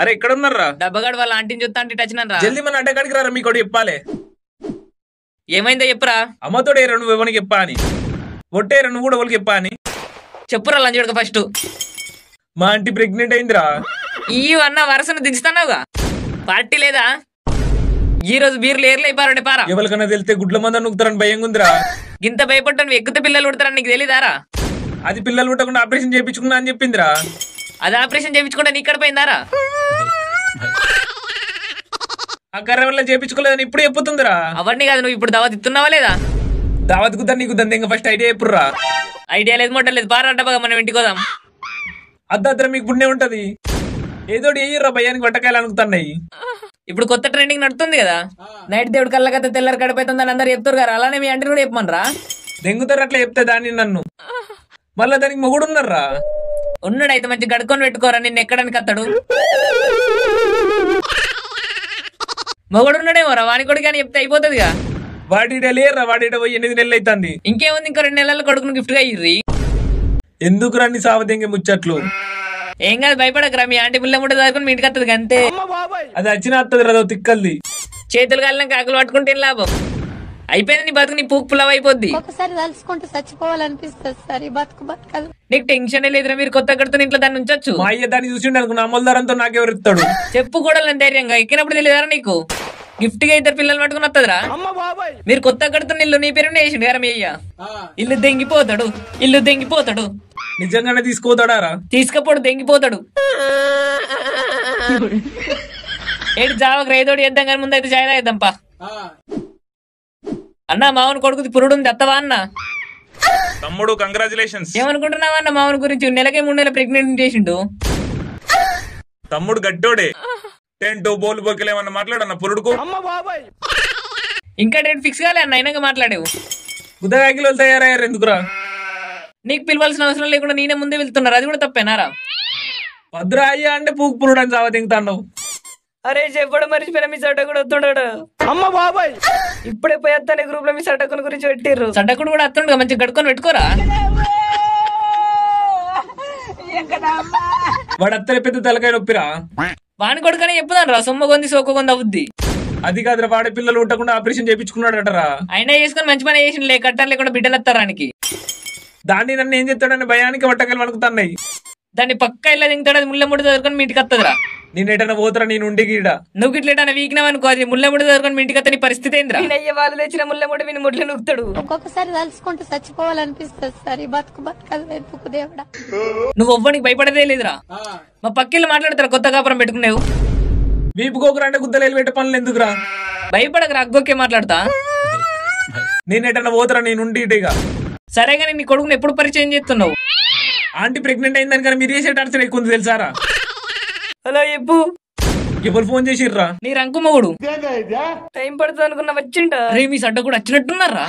అరే ఎక్కడ ఉన్నారా? డబ్బగాడు వాళ్ళ ఆంటీని చూస్తా అంటే టచ్చినరా. జల్దీ మన అడ్డగాడికి రారా, మీకు చెప్పాలి. ఏమైందో చెప్పురా. అమ్మతోడే నువ్వు ఎవరికి చెప్పా అని, ఒట్టేరా నువ్వు కూడా ఎవరికి చెప్పా అని చెప్పురా లంచుడుక. ఫస్ట్ మా ఆంటీ ప్రెగ్నెంట్ అయిందిరా. ఈ అన్న వరసను దించుతున్నావుగా, పార్టీ లేదా? ఈ రోజు బీర్లు ఏర్లైపారండి పారా. ఎవరికన్నా తెలితే గుడ్ల మంద నూకుతారని భయంగా ఉందిరా. ఇంత భయపడ్డాను ఎక్కితే పిల్లలు పుడతారని నీకు తెలీదారా? అది పిల్లలు పుట్టకుండా ఆపరేషన్ చేయించుకున్నా అని చెప్పిందిరా. అది ఆపరేషన్ చేయించుకుంటా నీ ఇక్కడ పోయిందారా? ఆ కర్ర వల్ల చేయించుకోలేదని ఇప్పుడు చెప్పుతుందిరా. అవన్నీ కాదు, నువ్వు ఇప్పుడు దావత్ ఇస్తున్నావా లేదా? దావత్ కుదా నీకు దంద ఇంకా ఫస్ట్ ఐడియా చెప్పుర్రా. ఐడియా లేదు మొట్ట లేదు, పారా డబ్బగా మనం ఇంటికి పోదాం. అద్దద్ర మీకు పుణ్యం ఉంటది. ఏదోటి ఏయ్యర్రా భయానికి వంటకాయలు అనుకుతున్నాయి. ఇప్పుడు కొత్త ట్రెండింగ్ నడుతుంది కదా, నైట్ దేవుడు కళ్ళ కథ తెల్లారి గడిపోతుందని అందరు చెప్తారు కదా, అలానే మీ అంటే కూడా చెప్పమనరా. దెంగుతారు అట్లా చెప్తే దాన్ని నన్ను. మళ్ళా దానికి మొగుడు ఉన్నారా? ఉన్నాడు, అయితే మంచి గడుకొని పెట్టుకోరా. నిన్ను ఎక్కడానికి అత్తాడు మొగుడు ఉన్నాడేమోరా, వాని కొడుకు అని చెప్తే అయిపోతుందిగా. వాడిడ లేరా, వాడిడ పోయి 8 నెలలు అవుతుంది. ఇంకేముంది, ఇంకో 2 నెలల కొడుకును గిఫ్ట్ గా ఇర్రి. ఎందుకు రండి సావదెంగే ముచ్చట్లు. ఏం కాదు, భయపడకరా. మీ ఆంటీ పిల్ల ముట్ట దాచుకుని మీ ఇంటికి వస్తుంది అంతే. అది వచ్చిన వస్తుంది రదో తిక్కల్ది. చేతులు కాలినాక ఆకులు పట్టుకుంటే లాభం. అయిపోయింది నీ బతుకు, నీ పూకు పుల్లవ అయిపోద్ది. ఒకసారి తలుచుకుంటూ చచ్చిపోవాలనిపిస్తుంది సార్. ఈ బతుకు బతకదు. నీకు టెన్షన్ లేదురా, మీరు కొత్త కడుతున్న ఇంట్లో దాన్ని ఉంచొచ్చు. మా అయ్య దాన్ని చూసిండు అనుకున్నా, అమలుదారంతో నాకెవరు ఇస్తాడు. చెప్పు కూడా ధైర్యంగా ఎక్కినప్పుడు తెలియదారా నీకు? గిఫ్ట్ గా 2 పిల్లలు పట్టుకుని వస్తుందిరా. మీరు కొత్త కడుతున్న ఇల్లు నీ పేరునే వేసిండు కదా మీ అయ్య. ఇల్లు దెంగిపోతాడు, ఇల్లు దెంగిపోతాడు. నిజంగానే తీసుకోతాడారా? తీసుకపోడు, దెంగిపోతాడు. ఏడు జావకు రైతోడు చేద్దాం కానీ ముందు అయితే చాయ్ తాగిద్దాంపా. అన్న మామూలు కొడుకుది పురుడు ఉంది, అత్తవా అన్న? తమ్ముడు కంగ్రాచులేషన్స్. ఏమనుకుంటున్నావా అన్న మామూలు గురించి? నెలకే 3 నెలలు ప్రెగ్నెంట్ చేసిండు. తమ్ముడు గట్టోడే. టెంటో బోలు బొక్కలేమన్నా మాట్లాడన్న పురుడుకు. ఇంకా డేట్ ఫిక్స్ కాలే అన్న, అయినాక మాట్లాడేవు. బుద్ధగాకిలో తయారయ్యారు ఎందుకురా? నీకు పిలవాల్సిన అవసరం లేకుండా నేనే ముందే వెళ్తున్నారు, అది కూడా తప్పేనారా? భద్ర అయ్యా అంటే పూకు పురుడు అని చావ తింటావు. అరే చెప్పడం మర్చిపోయినా, మీ సటకుడు వస్తున్నాడు. అమ్మ బాబాయ్, ఇప్పుడే పోయేస్తాను గ్రూప్ లో మీ సటకుని గురించి పెట్టిర్రు. సటకుడు కూడా వస్తుండగా మంచిగా గడుకొని పెట్టుకోరా. వాడు అత్తలే పెద్ద తలకాయ నొప్పిరా. వాని కొడుకనే చెప్పుదాను రా, సొమ్మ కొంది సోక కొంది అవుద్ది. అది కాదురా, వాడే పిల్లలు ఉండకుండా ఆపరేషన్ చేయించుకున్నాడటరా. అయినా చేసుకుని మంచి పని చేసిన, కట్టారు లేకుండా బిడ్డలు వస్తారానికి. దాన్ని నన్ను ఏం చెప్తాడని భయానికి వట్టకాయలు వణుకుతున్నాయి. దాన్ని పక్క ఇలా దింగుతాడు, అది ముళ్ళముడి చదువుకొని మీ ఇంటికి వస్తుందిరా. నేను ఎటన్నా పోతారా, నేను ఉండి గీడ. నువ్వు ఇట్లా వీక్నవనుకో, అది ముళ్ళముడి చదువుకొని మీ ఇంటికి వస్తే నీ పరిస్థితి ఏంద్రా? వాళ్ళు తెచ్చిన ముళ్ళముడి మీ ముడ్లు నూకుతాడు. ఒక్కొక్కసారి తలుచుకుంటూ చచ్చిపోవాలనిపిస్తుంది సార్. ఈ బతుకు బతకదు. వెతుకు దేవుడా. నువ్వు ఒవ్వనికి భయపడదే లేదురా. మా పక్కిళ్ళు మాట్లాడతారా కొత్త కాపురం పెట్టుకునేవు? వీపుకోకరా అంటే గుద్దలేలు పెట్టే పనులు ఎందుకురా? భయపడకరా, అగ్గొక్కే మాట్లాడతా. నేను ఎటన్నా పోతారా, నేను ఉండి ఇటేగా. సరేగాని నీ కొడుకుని ఎప్పుడు పరిచయం చేస్తున్నావు? ఆంటీ ప్రెగ్నెంట్ అయిందని కానీ మీరు చేసే టార్చర్ ఎక్కువ ఉంది తెలుసారా? హలో చెప్పు. ఎవరు ఫోన్ చేసిర్రా? నీ రంకు మొగుడు. టైం పడుతుంది అనుకున్నా వచ్చింటా. రే మీ సడ్డ కూడా వచ్చినట్టున్నారా?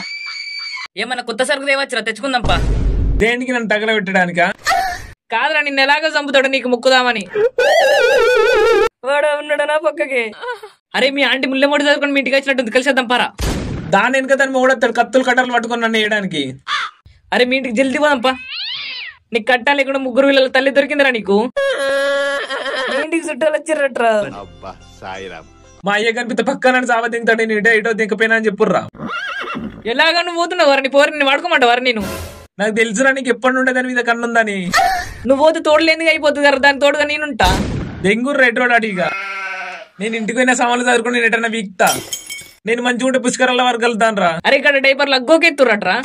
ఏమన్నా కొత్త సరుకు తేవచ్చురా, తెచ్చుకుందాంపా. దేనికి నన్ను తగల పెట్టడానికా? కాదురా, నిన్ను ఎలాగో చంపుతాడు నీకు ముక్కుదామని. వాడు ఉన్నాడు నా పక్కకి. అరే మీ ఆంటీ ముల్లెమూడి చదువుకొని మీ ఇంటికి వచ్చినట్టుంది, కలిసేద్దాం పారా. దాని వెనుక దాన్ని మొగుడతాడు కత్తులు కట్టలు పట్టుకొని నన్ను వేయడానికి. అరే మీ ఇంటికి జల్దీ పోదాంపా. నీకు కట్టాలి లేకుండా 3 పిల్లల తల్లి దొరికిందిరా నీకు. ఇంటికి చుట్టాలు వచ్చిర్రట్రా. మా అయ్య కనిపిస్తే పక్కన చావ దింగుతాడు, నేను ఇటో ఇటో దింకపోయినా అని చెప్పుర్రా. ఎలాగా నువ్వు పోతున్నావు వారిని, పోరిని వాడుకోమంటావు నేను. నాకు తెలుసురా నీకు ఎప్పటి నుండే దాని మీద కన్నుందని. నువ్వు పోతే తోడులేందుకు అయిపోతుంది కదా, దానికి తోడుగా నేనుంటా. దెంగుర్రా ఎటోడు అడిగా. నేను ఇంటికి పోయిన సామాన్లు చదువుకుని నేను ఎటన్నా వీక్తా. నేను మంచిగా ఉంటే పుష్కరాల వరకు వెళ్తాను రా. అరే ఇక్కడ డైపర్లు అగ్గోకెత్తురట్రా.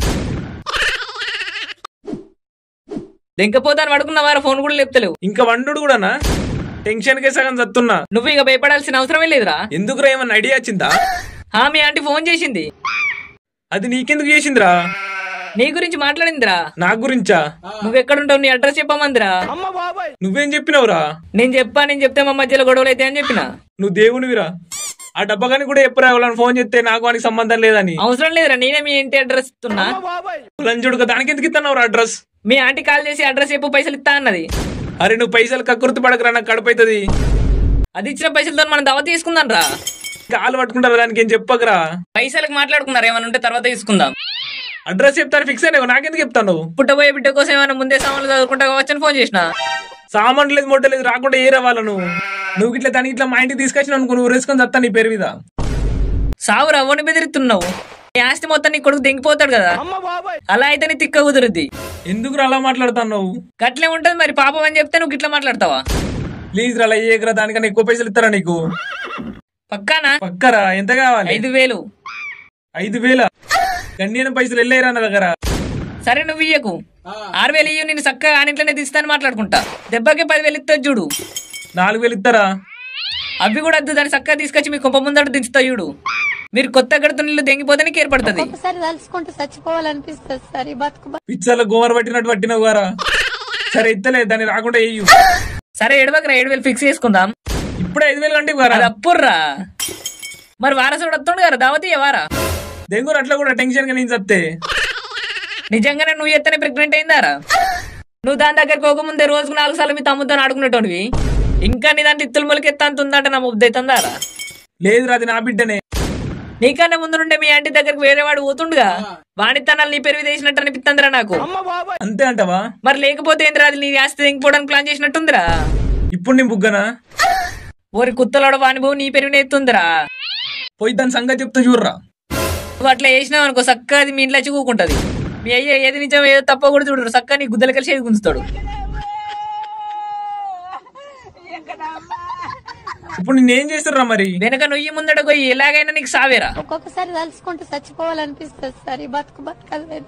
దెంకపోతాను పడుకున్నవారా, ఫోన్ కూడా లేపుతలేవు. ఇంకా వండు కూడానా? టెన్షన్ కే సగం చస్తున్నా. నువ్వు ఇక భయపడాల్సిన అవసరమే లేదురా. ఎందుకురా, ఏమన్నా ఐడియా వచ్చిందా? మీ ఆంటీ ఫోన్ చేసింది. అది నీకెందుకు చేసిందిరా? నీ గురించి మాట్లాడిందిరా. నా గురించా? నువ్వెక్కడుంటావు, నీ అడ్రస్ చెప్పమందిరా. నువ్వేం చెప్పినావురా? నేను చెప్తే మా మధ్యలో గొడవలు అయితే అని చెప్పిన. నువ్వు దేవునివిరా. ఆ డబ్బగాని కూడా ఎప్పుడు ఎవరైనా ఫోన్ చేస్తే నాకు వానికి సంబంధం లేదని. అవసరం లేదురా, నేనే మీ ఇంటి అడ్రస్ ఇస్తున్నా. లంచుడుగా దానికి ఎందుకు ఇస్తున్నావు అడ్రస్? మీ ఆంటీ కాల్ చేసి అడ్రస్ చెప్పు, పైసలు ఇస్తా అన్నది. అరే నువ్వు పైసలు కక్కుర్తి పడకరా, నాకు కడుపుతుంది. అది ఇచ్చిన పైసలతో మనం దావత్ తీసుకుందాం రా. కాలు పట్టుకుంటారా, దానికి ఏం చెప్పకరా. పైసలకు మాట్లాడుకున్నారు, ఏమైనా ఉంటే తర్వాత తీసుకుందాం. అడ్రస్ చెప్తాను ఫిక్స్ అయినా, నాకెందుకు చెప్తాను? పుట్టబోయే బిడ్డ కోసం ఏమైనా ముందే సామాన్లు చదువుకుంటా వచ్చని ఫోన్ చేసిన. సామాన్లు లేదు, మొట్ట లేదు, రాకుండా ఏ రావాల నువ్వు. నువ్వు ఇట్లా దానికి ఇట్లా మా ఇంటికి తీసుకొచ్చిన అనుకో, నువ్వు రేసుకొని చస్తా నీ పేరు మీద. సావు రవ్వని బెదిరిస్తున్నావు. నీ ఆస్తి మొత్తం నీ కొడుకు దెంగిపోతాడు కదా, అలా అయితే నీ తిక్క కుదురుద్ది. ఎందుకు అలా మాట్లాడుతున్నావు? గట్లే ఉంటది మరి, పాపం అని చెప్తే నువ్వు ఇట్లా మాట్లాడతావా? ప్లీజ్ రా, ఏకరా దానికన్నా ఎక్కువ పైసలు ఇస్తారా నీకు? పక్కానా? పక్కరా. ఎంత కావాలి? 5,000. 5,000? గండిన పైసలు వెళ్ళారా నా దగ్గర? సరే నువ్వు ఇయ్యకు, 6,000 ఇయ్యు, నేను చక్కగా ఆనింట్లోనే తీస్తాను మాట్లాడుకుంటా. దెబ్బకి 10,000 ఇస్తా చూడు. 4,000 ఇస్తారా? అవి కూడా వద్దు, దాన్ని చక్కగా తీసుకొచ్చి మీ కొంప ముందట దించుతా చూడు. మీరు కొత్త గడుతున్న ఇల్లు దెంగిపోతే నీకు ఏర్పడుతుంది. ఒకసారి తలుచుకుంటూ చచ్చిపోవాలనిపిస్తుంది సార్ ఈ బతుకు. పిచ్చర్ల గోమర పట్టినట్టు పట్టినవు గారా. సరే ఇస్తలే, దాన్ని రాకుండా వేయు. సరే ఎడవకరా, 7,000 ఫిక్స్ చేసుకుందాం. ఇప్పుడే 5,000 కంటే గారా? అది అప్పుర్రా. మరి వారసుడు వస్తుండు కదా, దావతి వారా దెంగురు అట్లా కూడా టెన్షన్ గా నేను చస్తే. నిజంగానే నువ్వు ఎత్తనే ప్రెగ్నెంట్ అయిందారా? నువ్వు దాని దగ్గరకు పోకముందే రోజుకు 4 సార్లు మీ తమ్ముతో ఆడుకునేటోనివి. ఇంకా నీ దాంట్లో ఇత్తులు మొలకెత్తా అంత ఉందంట, నా ముద్ద అవుతుందారా? లేదు రాది నా బిడ్డనే. నీకన్నా ముందు నుండే మీ ఆంటీ దగ్గరకు వేరే వాడు పోతుండగా, వాణి తనాలు నీ పెరుగు వేసినట్టు అనిపిస్తుందిరా నాకు. అంతే అంటవా? మరి లేకపోతే ఏందిరా, అది నీ ఆస్తి తెంగిపోవడానికి ప్లాన్ చేసినట్టుందిరా. ఇప్పుడు నేను బుగ్గనా? ఓరి కుత్తలోడ వాణి బాబు నీ పెరుగునే ఎత్తుందిరా. పోయి దాని సంగతి చెప్తా చూడరా. నువ్వు అట్లా చేసినావు అనుకో, చక్కగా అది మీ ఇంట్లో చిక్కుకుంటది. మీ అయ్యా ఏది నిజం ఏదో తప్ప కూడా చూడరు, చక్కగా నీ గుద్దలు కలిసి గుంచుతాడు. ఇప్పుడు నేనేం చేస్తుర్రా మరి? వెనక నుయ్యి ముందట పోయి ఎలాగైనా నీకు సావేరా. ఒక్కొక్కసారి తలుచుకుంటూ చచ్చిపోవాలనిపిస్తుంది సార్ ఈ బతుకు. బతకాలి.